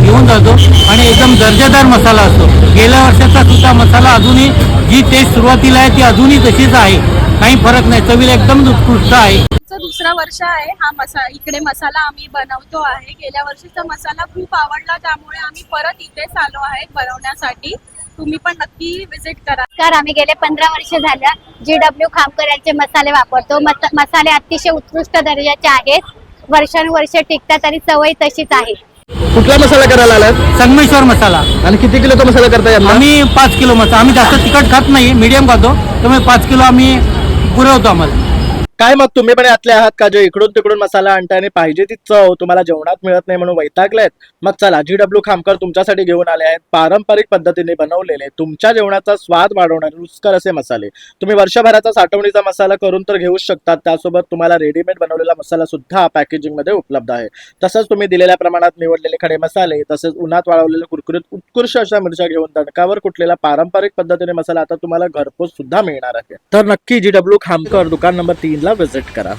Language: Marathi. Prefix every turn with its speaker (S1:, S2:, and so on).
S1: घेऊन जातो आणि एकदम दर्जेदार मसाला असतो. गेल्या वर्षाचा सुद्धा मसाला अजूनही जी टेस्ट सुरुवातीला आहे ती अजूनही तशीच आहे, काही फरक नाही. चवीला एकदम उत्कृष्ट आहे.
S2: दुसरा वर्ष आहे हा इकडे मसाला आम्ही बनवतो आहे. गेल्या वर्षीचा मसाला खूप आवडला, त्यामुळे आम्ही परत इथेच आलो आहे बनवण्यासाठी. तुम्ही पण नक्की विजिट करा.
S3: आम्ही गेले 15 वर्ष झाल्या GW खामकर यांचे मसाले वापरतो. मसाले अतिशय उत्कृष्ट दर्जाचे आहेत, वर्षानुवर्ष टिकतात आणि चवही तशीच आहे.
S4: कुठला मसाला करायला आलात?
S1: संगमेश्वर मसाला.
S4: आणि किती किलोचा मसाला करताय?
S1: आम्ही 5 किलो मसाला. आम्ही जास्त तिखट खात नाही, मीडियम खातो, त्यामुळे 5 किलो आम्ही पुरवतो. आम्हाला
S4: काय मग तुम्ही पण यातले आहात का जे इकडून तिकडून मसाला आणताय आणि पाहिजे ती चव तुम्हाला जेवणात मिळत नाही म्हणून वैतागलेत? मग चला, GW खामकर तुमच्यासाठी घेऊन आले आहेत पारंपरिक पद्धतीने बनवलेले तुमच्या जेवणाचा स्वाद वाढवणारे रुचकर असे मसाले. तुम्ही वर्षभराचा साठवणीचा मसाला करून तर घेऊच शकतात, त्यासोबत तुम्हाला रेडीमेड बनवलेला मसाला सुद्धा पॅकेजिंग मध्ये उपलब्ध आहे. तसंच तुम्ही दिलेल्या प्रमाणात निवडलेले खडे मसाले, तसेच उन्हात वाळवलेले कुरकुरीत उत्कृष्ट अशा मिरच्या घेऊन दणकावर कुटलेला पारंपरिक पद्धतीने मसाला आता तुम्हाला घरपोच सुद्धा मिळणार आहे. तर नक्की GW खामकर दुकान नंबर 3 ला विजिट करा.